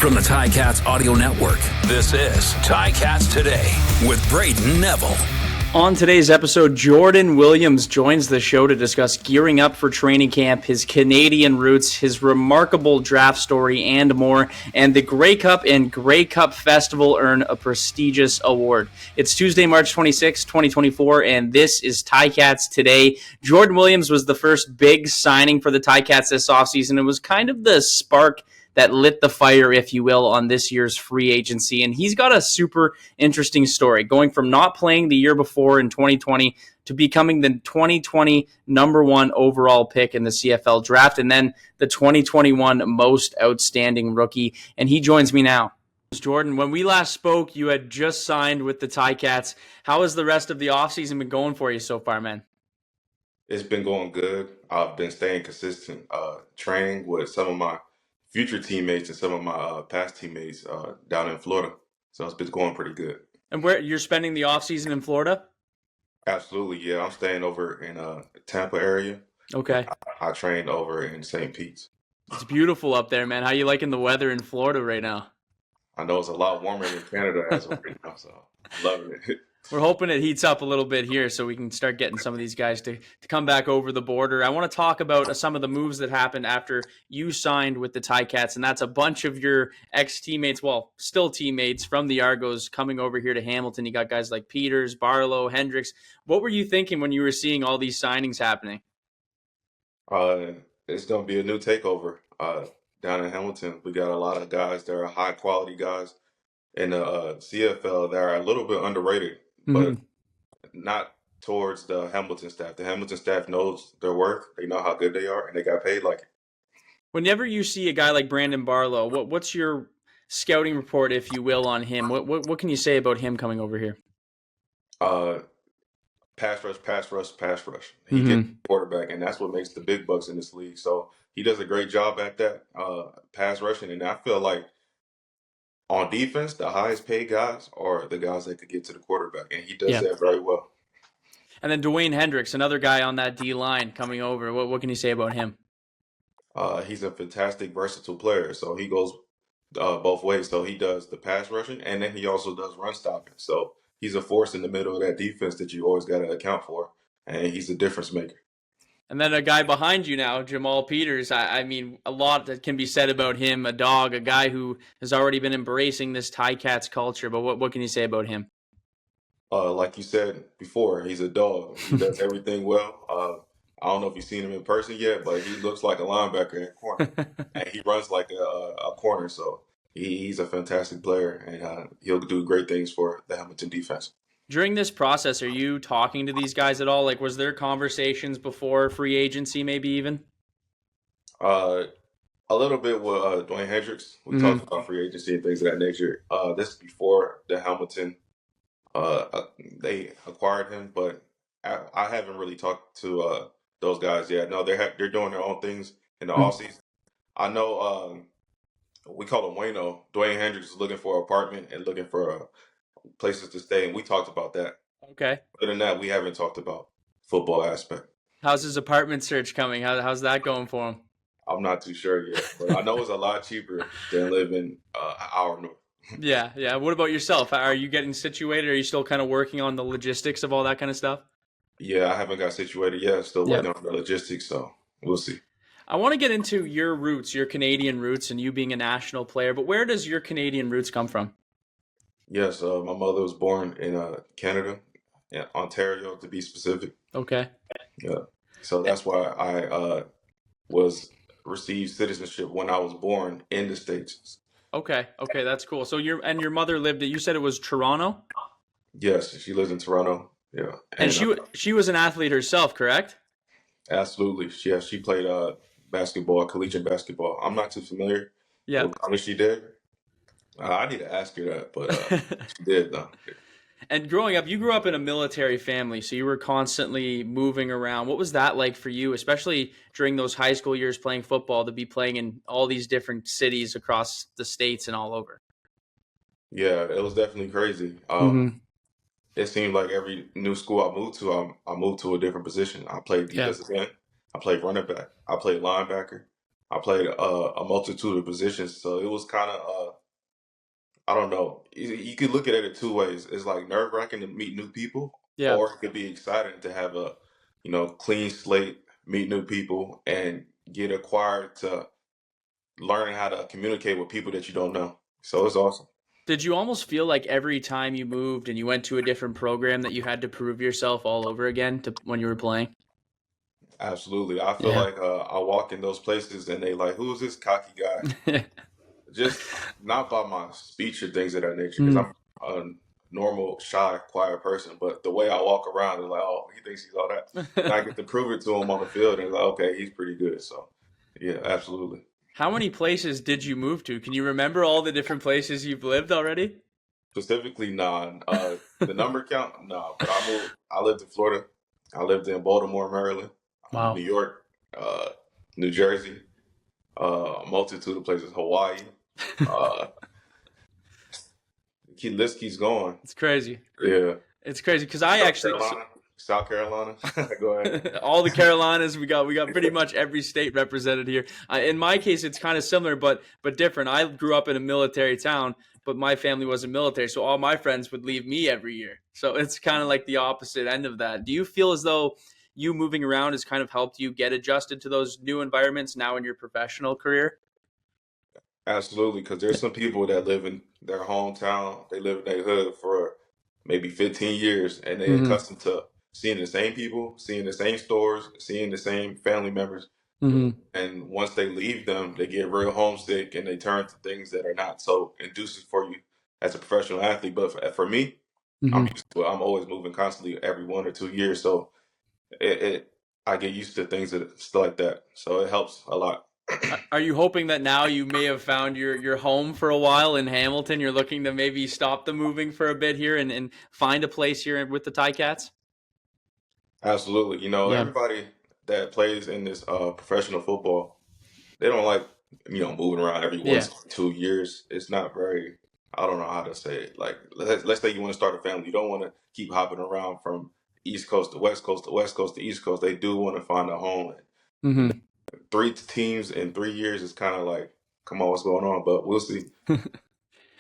From the Ticats Audio Network, this is Ticats Today with Brayden Neville. On today's episode, Jordan Williams joins the show to discuss gearing up for training camp, his Canadian roots, his remarkable draft story, and more. And the Grey Cup and Grey Cup Festival earn a prestigious award. It's Tuesday, March 26, 2024, and this is Ticats Today. Jordan Williams was the first big signing for the Ticats this offseason. It was kind of the spark that lit the fire, if you will, on this year's free agency. And he's got a super interesting story, going from not playing the year before in 2020 to becoming the 2020 number one overall pick in the CFL draft, and then the 2021 most outstanding rookie. And he joins me now. Jordan, when we last spoke, you had just signed with the Ticats. How has the rest of the offseason been going for you so far, man? It's been going good. I've been staying consistent, training with some of my future teammates and some of my past teammates down in Florida. So it's been going pretty good. And where you're spending the offseason in Florida? Absolutely, yeah. I'm staying over in Tampa area. Okay. I trained over in St. Pete's. It's beautiful up there, man. How you liking the weather in Florida right now? I know it's a lot warmer than Canada as of right now, so I'm loving it. We're hoping it heats up a little bit here so we can start getting some of these guys to come back over the border. I want to talk about some of the moves that happened after you signed with the Ticats, and that's a bunch of your ex-teammates, well, still teammates from the Argos coming over here to Hamilton. You got guys like Peters, Barlow, Hendricks. What were you thinking when you were seeing all these signings happening? It's going to be a new takeover down in Hamilton. We got a lot of guys that are high-quality guys in the CFL that are a little bit underrated. But not towards the Hamilton staff. The Hamilton staff knows their worth. They know how good they are, and they got paid like it. Whenever you see a guy like Brandon Barlow, what's your scouting report, if you will, on him? What can you say about him coming over here? Pass rush, pass rush, pass rush. He gets the quarterback, and that's what makes the big bucks in this league. So he does a great job at that, pass rushing. And I feel like on defense, the highest paid guys are the guys that could get to the quarterback, and he does that very well. And then Dwayne Hendricks, another guy on that D-line coming over. What can you say about him? He's a fantastic, versatile player, so he goes both ways. So he does the pass rushing, and then he also does run stopping. So he's a force in the middle of that defense that you always got to account for, and he's a difference maker. And then a guy behind you now, Jamal Peters. I mean, a lot that can be said about him, a dog, a guy who has already been embracing this Ticats culture. But what can you say about him? Like you said before, he's a dog. He does everything well. I don't know if you've seen him in person yet, but he looks like a linebacker in a corner. And he runs like a corner. So he's a fantastic player, and he'll do great things for the Hamilton defense. During this process, are you talking to these guys at all? Like, was there conversations before free agency, maybe even? A little bit with Dwayne Hendricks. We talked about free agency and things of that nature. This is before the Hamilton, they acquired him, but I haven't really talked to those guys yet. No, they're doing their own things in the offseason. I know we call him Wayno. Dwayne Hendricks is looking for an apartment and looking for places to stay, and we talked about that. Okay. Other than that, we haven't talked about football aspect. How's his apartment search coming? How's that going for him? I'm not too sure yet, but I know it's a lot cheaper than living an hour north. Yeah. What about yourself? Are you getting situated? Are you still kind of working on the logistics of all that kind of stuff? Yeah, I haven't got situated yet. Still working on the logistics, so we'll see. I want to get into your roots, your Canadian roots, and you being a national player, but where does your Canadian roots come from? Yes, my mother was born in Canada, in Ontario to be specific. Okay. Yeah, so that's why I received citizenship when I was born in the States. Okay, that's cool. So your mother lived you said it was Toronto? Yes, she lives in Toronto. Yeah, and she was an athlete herself, correct? Absolutely. Yeah, she played basketball, collegiate basketball. I'm not too familiar. Yeah, I mean, she did. I need to ask her that, but she did though. And growing up, you grew up in a military family, so you were constantly moving around. What was that like for you, especially during those high school years playing football, to be playing in all these different cities across the states and all over? Yeah, it was definitely crazy. It seemed like every new school I moved to, I moved to a different position. I played defensive end, I played running back, I played linebacker, I played a multitude of positions, so it was kind of I don't know. You could look at it two ways. It's like nerve wracking to meet new people, Yeah. or it could be exciting to have a clean slate, meet new people, and get acquired to learning how to communicate with people that you don't know. So it's awesome. Did you almost feel like every time you moved and you went to a different program that you had to prove yourself all over again when you were playing? Absolutely. I feel Yeah. like I walk in those places and they like, who's this cocky guy? Just not by my speech or things of that nature, because Mm. I'm a normal, shy, quiet person. But the way I walk around, they're like, oh, he thinks he's all that. And I get to prove it to him on the field, and like, okay, he's pretty good. So, yeah, absolutely. How many places did you move to? Can you remember all the different places you've lived already? Specifically, nah. The number count, nah. But I moved. I lived in Florida. I lived in Baltimore, Maryland, New Wow. York, uh, New Jersey, a multitude of places, Hawaii. Uh, list keeps going. It's crazy. Yeah. It's crazy because I actually South Carolina. Go ahead. all the Carolinas, we got pretty much every state represented here. In my case, it's kind of similar, but different. I grew up in a military town, but my family wasn't military, so all my friends would leave me every year. So it's kind of like the opposite end of that. Do you feel as though you moving around has kind of helped you get adjusted to those new environments now in your professional career? Absolutely, because there's some people that live in their hometown, they live in their hood for maybe 15 years, and they're Mm-hmm. accustomed to seeing the same people, seeing the same stores, seeing the same family members. Mm-hmm. And once they leave them, they get real homesick and they turn to things that are not so conducive for you as a professional athlete. But for me, I'm Mm-hmm. used to it. I'm always moving constantly every 1 or 2 years. So I get used to things that stuff like that. So it helps a lot. Are you hoping that now you may have found your home for a while in Hamilton? You're looking to maybe stop the moving for a bit here and find a place here with the Ticats? Absolutely. Yeah. Everybody that plays in this professional football, they don't like, moving around every Yeah. 1 to 2 years. It's not very, I don't know how to say it. Like, let's say you want to start a family. You don't want to keep hopping around from East Coast to West Coast to West Coast to East Coast. They do want to find a home. Mm-hmm. Three teams in 3 years is kind of like, come on, what's going on? But we'll see.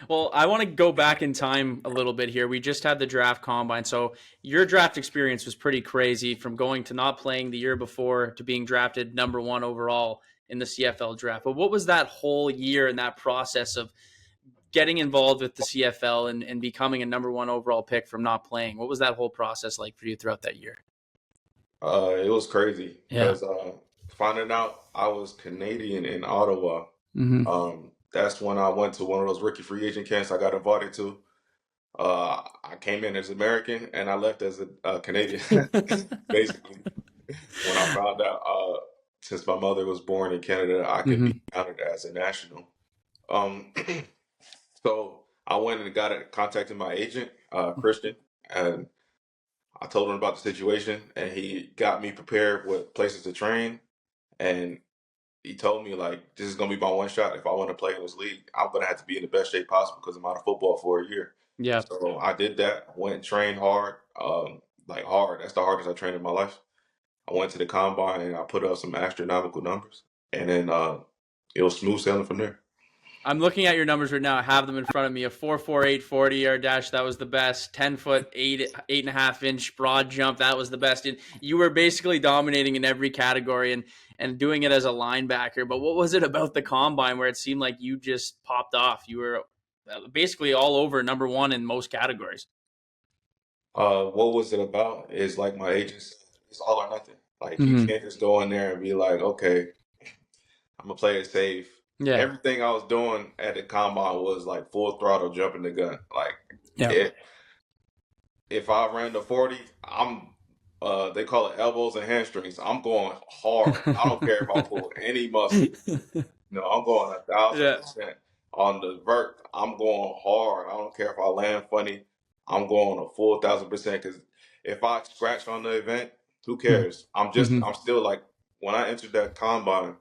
Well, I want to go back in time a little bit here. We just had the draft combine. So your draft experience was pretty crazy from going to not playing the year before to being drafted number one overall in the CFL draft. But what was that whole year and that process of getting involved with the CFL and becoming a number one overall pick from not playing? What was that whole process like for you throughout that year? It was crazy Yeah. because finding out I was Canadian in Ottawa. Mm-hmm. That's when I went to one of those rookie free agent camps I got invited to. I came in as American and I left as a Canadian, basically. When I found out, since my mother was born in Canada, I could Mm-hmm. be counted as a national. Um, so I went and contacted my agent, Christian, and I told him about the situation, and he got me prepared with places to train, and he told me like this is gonna be my one shot. If I want to play in this league, I'm gonna have to be in the best shape possible because I'm out of football for a year. Yeah. So I did that. Went and trained hard, like hard. That's the hardest I trained in my life. I went to the combine and I put up some astronomical numbers, and then it was smooth sailing from there. I'm looking at your numbers right now. I have them in front of me. A 4.48 40-yard dash, that was the best. 10-foot, 8.5-inch broad jump, that was the best. You were basically dominating in every category and doing it as a linebacker. But what was it about the combine where it seemed like you just popped off? You were basically all over number one in most categories. What was it about? Is like my agent said, it's all or nothing. Like you Mm-hmm. can't just go in there and be like, okay, I'm gonna play it safe. Yeah. Everything I was doing at the combine was like full throttle, jumping the gun. Like Yeah. if I ran the 40, I'm they call it elbows and hamstrings. I'm going hard. I don't care if I pull any muscle. No, I'm going a thousand Yeah. percent on the vert. I'm going hard. I don't care if I land funny. I'm going a full 1,000% because if I scratch on the event, who cares? Mm-hmm. I'm still like when I entered that combine,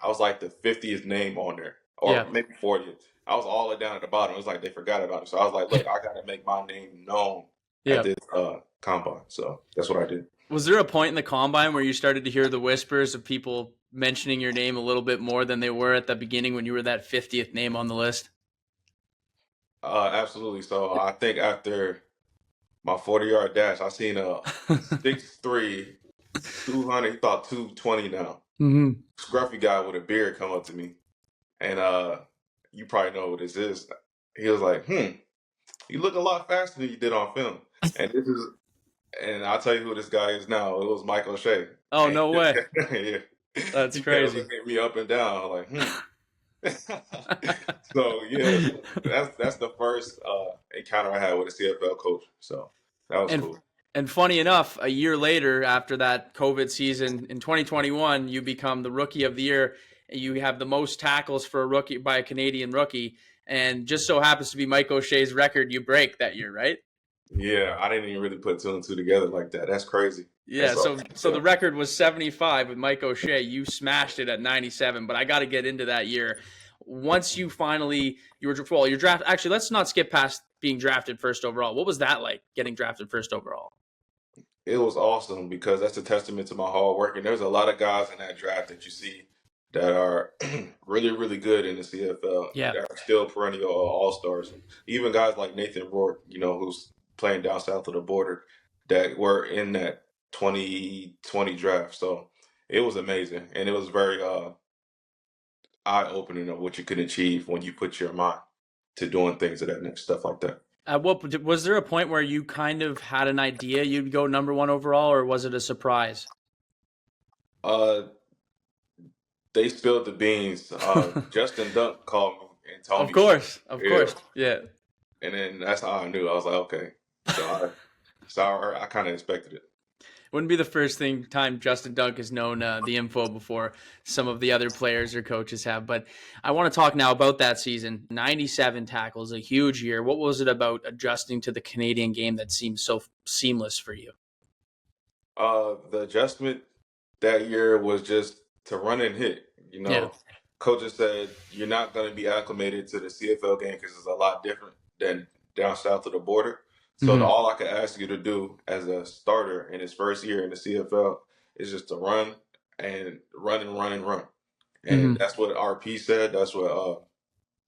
I was like the 50th name on there, or Yeah. maybe 40th. I was all the way down at the bottom. It was like they forgot about it. So I was like, look, I got to make my name known at Yeah. this combine. So that's what I did. Was there a point in the combine where you started to hear the whispers of people mentioning your name a little bit more than they were at the beginning when you were that 50th name on the list? Absolutely. So I think after my 40-yard dash, I seen a 6'3", 200, he thought 220 now. Mm-hmm. Scruffy guy with a beard come up to me. And you probably know what this is. He was like, you look a lot faster than you did on film. And I'll tell you who this guy is now. It was Mike O'Shea. Oh, And no way. yeah. That's He kept crazy. looking at me up and down. I'm like, So yeah, that's the first encounter I had with a CFL coach. So that was And cool. and funny enough, a year later, after that COVID season in 2021, you become the rookie of the year. You have the most tackles for a rookie by a Canadian rookie, and just so happens to be Mike O'Shea's record you break that year, right? Yeah, I didn't even really put two and two together like that. That's crazy. Yeah, That's all. so the record was 75 with Mike O'Shea. You smashed it at 97, but I got to get into that year. Once you were well, your draft. Actually, let's not skip past being drafted first overall. What was that like, getting drafted first overall? It was awesome because that's a testament to my hard work. And there's a lot of guys in that draft that you see that are really, really good in the CFL Yeah. that are still perennial all stars. Even guys like Nathan Rourke, who's playing down south of the border, that were in that 2020 draft. So it was amazing, and it was very eye opening of what you can achieve when you put your mind to doing things of that next stuff like that. What was there a point where you kind of had an idea you'd go number one overall, or was it a surprise? Uh, they spilled the beans. Justin Dunk called me and told Of me. course, Yeah. yeah. And then that's how I knew. I was like, okay. So I kind of expected it. Wouldn't be the first time Justin Dunk has known the info before some of the other players or coaches have. But I want to talk now about that season. 97 tackles, a huge year. What was it about adjusting to the Canadian game that seemed so seamless for you? The adjustment that year was just to run and hit. Yeah. Coaches said you're not going to be acclimated to the CFL game because it's a lot different than down south of the border. So all I could ask you to do as a starter in his first year in the CFL is just to run and run and run and run. And that's what RP said. That's what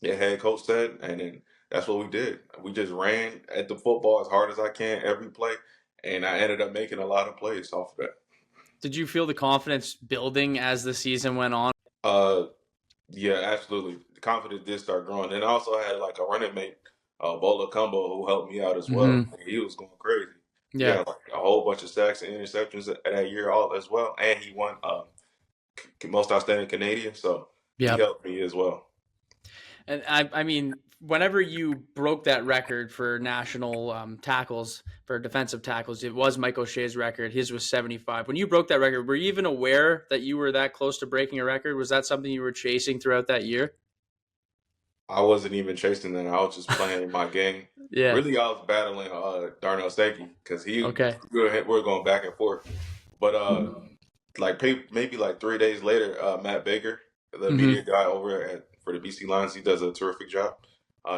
the head coach said. And then that's what we did. We just ran at the football as hard as I can every play. And I ended up making a lot of plays off of that. Did you feel the confidence building as the season went on? Yeah, absolutely. The confidence did start growing. And I also had like a running mate, Bola Combo, who helped me out as well. He was going crazy. Yeah. Like a whole bunch of sacks and interceptions that year all as well. And he won most outstanding Canadian, so he helped me as well. And I mean, whenever you broke that record for national tackles, for defensive tackles, it was Mike O'Shea's record. His was 75. When you broke that record, were you even aware that you were that close to breaking a record? Was that something you were chasing throughout that year? I wasn't even chasing that. I was just playing my game. Yeah. Really, I was battling Darnell Sankey because we were going back and forth. But maybe like 3 days later, Matt Baker, the media guy over for the BC Lions, he does a terrific job.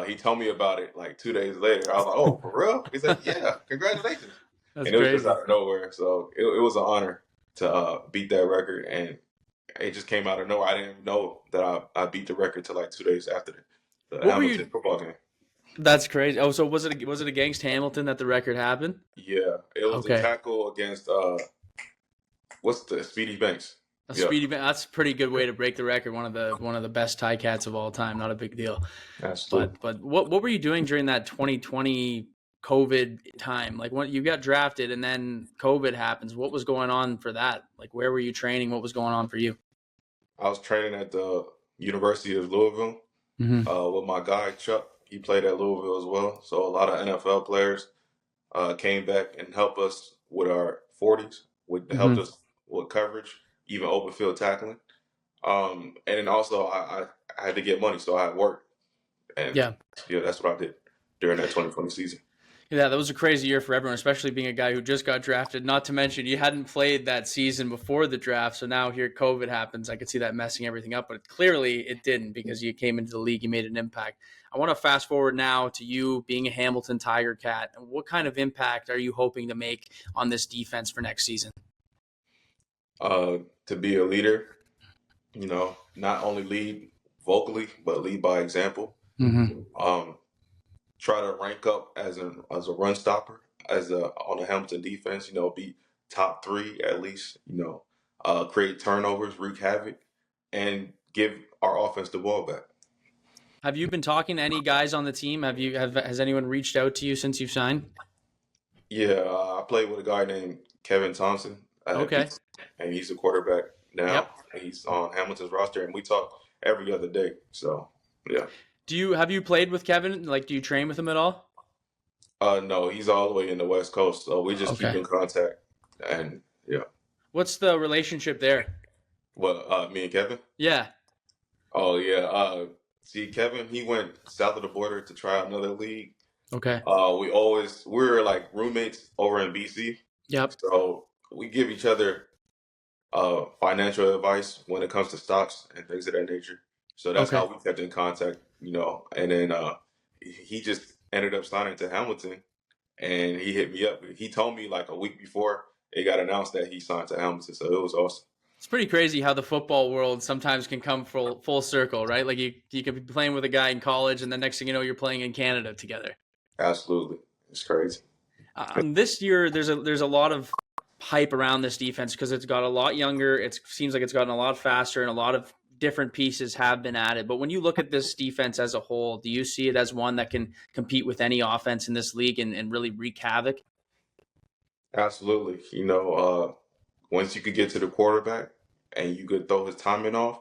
He told me about it like 2 days later. I was like, "Oh, for real?" He said, "Yeah, congratulations!" That's and it was crazy. just out of nowhere. So it was an honor to beat that record, and it just came out of nowhere. I didn't know that I beat the record till like 2 days after the Hamilton football game. That's crazy. Oh, so was it against Hamilton that the record happened? Yeah, it was a tackle against what's the Speedy Banks. Speedy Banks. That's a pretty good way to break the record. One of the best Ticats of all time. Not a big deal. Absolutely. But what were you doing during that 2020 COVID time? Like when you got drafted and then COVID happens, what was going on for that? Like where were you training? What was going on for you? I was training at the University of Louisville with my guy Chuck. He played at Louisville as well. So a lot of NFL players came back and helped us with our 40s, helped us with coverage, even open field tackling. And then also I had to get money, so I had work. And that's what I did during that 2020 season. Yeah, that was a crazy year for everyone, especially being a guy who just got drafted. Not to mention you hadn't played that season before the draft, so now here COVID happens. I could see that messing everything up, but clearly it didn't because you came into the league, you made an impact. I want to fast forward now to you being a Hamilton Tiger Cat. What kind of impact are you hoping to make on this defense for next season? To be a leader not only lead vocally but lead by example. Mm-hmm. Um, Try to rank up as a run stopper as a on the Hamilton defense. Be top three at least. Create turnovers, wreak havoc, and give our offense the ball back. Have you been talking to any guys on the team? Has anyone reached out to you since you've signed? Yeah, I played with a guy named Kevin Thompson at Okay. BC, and he's a quarterback now. Yep. He's on Hamilton's roster, and we talk every other day. So yeah. Have you played with Kevin? Like, do you train with him at all? No, he's all the way in the West Coast, so we just keep Okay. in contact. And yeah, What's the relationship there? well, me and Kevin. Yeah. Oh yeah. See, Kevin, he went south of the border to try out another league. Okay. We're like roommates over in BC, Yep. so we give each other financial advice when it comes to stocks and things of that nature. So that's Okay. how we kept in contact. And then he just ended up signing to Hamilton, and he hit me up. He told me like a week before it got announced that he signed to Hamilton, so it was awesome. It's pretty crazy how the football world sometimes can come full circle, right? Like you could be playing with a guy in college, and the next thing you know, you're playing in Canada together. Absolutely, it's crazy. This year, there's a lot of hype around this defense because it's got a lot younger. It seems like it's gotten a lot faster, and a lot of different pieces have been added. But when you look at this defense as a whole, do you see it as one that can compete with any offense in this league and really wreak havoc? Absolutely. Once you could get to the quarterback and you could throw his timing off,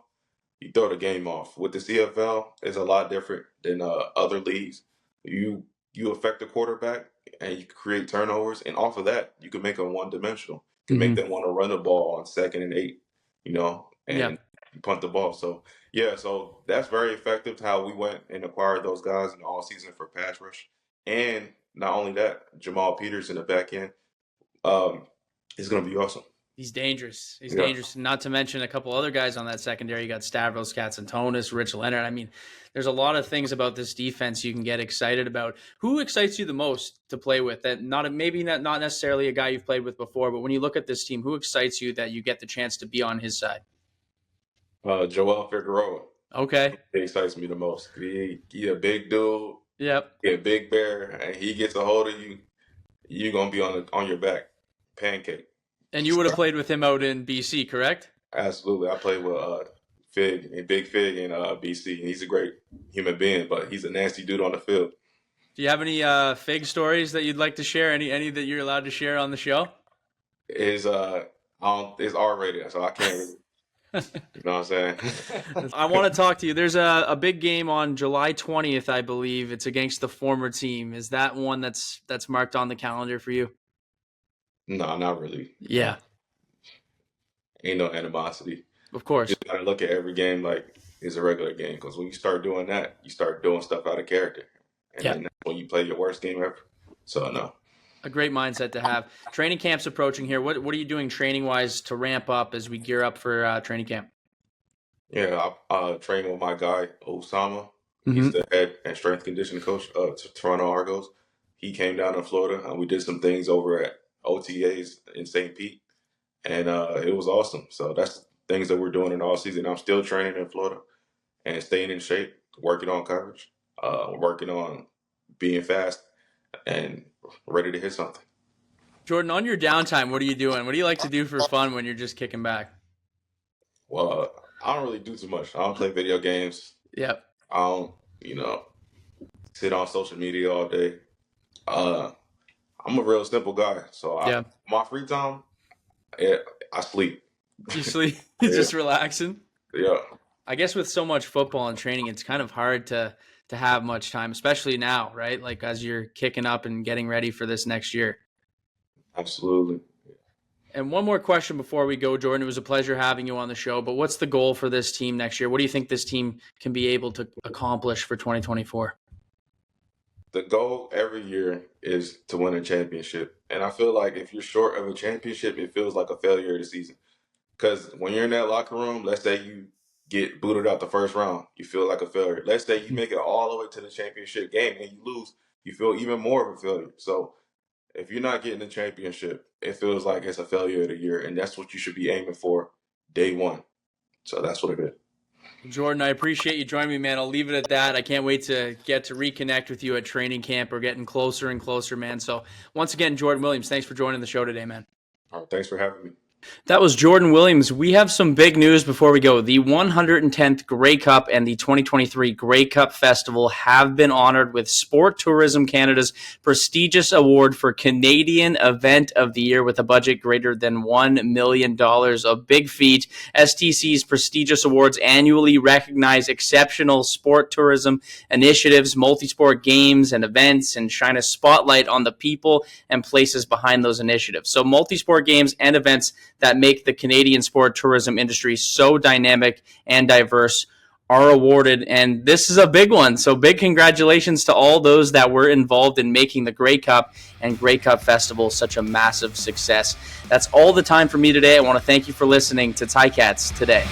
you throw the game off. With the CFL, it's a lot different than other leagues. You affect the quarterback and you create turnovers, and off of that, you can make them one dimensional. You can make them want to run the ball on 2nd and 8, Yeah. and punt the ball. So yeah, so that's very effective. How we went and acquired those guys in the all season for pass rush, and not only that, Jamal Peters in the back end is going to be awesome. He's dangerous. He's Yeah. dangerous. Not to mention a couple other guys on that secondary. You got Stavros Katsantonis, Rich Leonard. I mean, there's a lot of things about this defense you can get excited about. Who excites you the most to play with? That not necessarily a guy you've played with before, but when you look at this team, who excites you that you get the chance to be on his side? Joel Figueroa. Okay. He excites me the most. He a big dude. Yep. He a big bear, and he gets a hold of you. You're gonna be on your back, pancake. And you would have played with him out in BC, correct? Absolutely. I played with Fig and Big Fig in BC, and he's a great human being, but he's a nasty dude on the field. Do you have any Fig stories that you'd like to share? Any that you're allowed to share on the show? It's R-rated, so I can't really. You know what I'm saying? I want to talk to you. There's a big game on July 20th, I believe. It's against the former team. Is that one that's marked on the calendar for you? No, not really. Yeah. Ain't no animosity. Of course. You just gotta look at every game like it's a regular game, because when you start doing that, you start doing stuff out of character, and then that's when you play your worst game ever. So no. A great mindset to have. Training camp's approaching here. What are you doing training wise to ramp up as we gear up for training camp? Yeah, I train with my guy Osama. Mm-hmm. He's the head and strength conditioning coach to Toronto Argos. He came down to Florida, and we did some things over at OTAs in St. Pete, and it was awesome. So that's things that we're doing in all season. I'm still training in Florida and staying in shape, working on coverage, working on being fast and ready to hit something. Jordan, on your downtime, what are you doing? What do you like to do for fun when you're just kicking back? Well, I don't really do too much. I don't play video games. Yep. I don't, sit on social media all day. I'm a real simple guy, so my free time, I sleep. You sleep, just relaxing. Yeah. I guess with so much football and training, it's kind of hard to have much time, especially now, right? Like as you're kicking up and getting ready for this next year. Absolutely. And one more question before we go, Jordan. It was a pleasure having you on the show, but what's the goal for this team next year? What do you think this team can be able to accomplish for 2024? The goal every year is to win a championship. And I feel like if you're short of a championship, it feels like a failure of the season. Because when you're in that locker room, let's say you get booted out the first round, you feel like a failure. Let's say you make it all the way to the championship game and you lose, you feel even more of a failure. So if you're not getting the championship, it feels like it's a failure of the year. And that's what you should be aiming for day one. So that's what it is. Jordan, I appreciate you joining me, man. I'll leave it at that. I can't wait to get to reconnect with you at training camp. We're getting closer and closer, man. So once again, Jordan Williams, thanks for joining the show today, man. All right, thanks for having me. That was Jordan Williams. We have some big news before we go. The 110th Grey Cup and the 2023 Grey Cup Festival have been honored with Sport Tourism Canada's prestigious award for Canadian Event of the Year with a budget greater than $1 million. A big feat. STC's prestigious awards annually recognize exceptional sport tourism initiatives, multi-sport games and events, and shine a spotlight on the people and places behind those initiatives. So multi-sport games and events that make the Canadian sport tourism industry so dynamic and diverse are awarded, and this is a big one. So big congratulations to all those that were involved in making the Grey Cup and Grey Cup Festival such a massive success. That's all the time for me today. I want to thank you for listening to Ticats Today.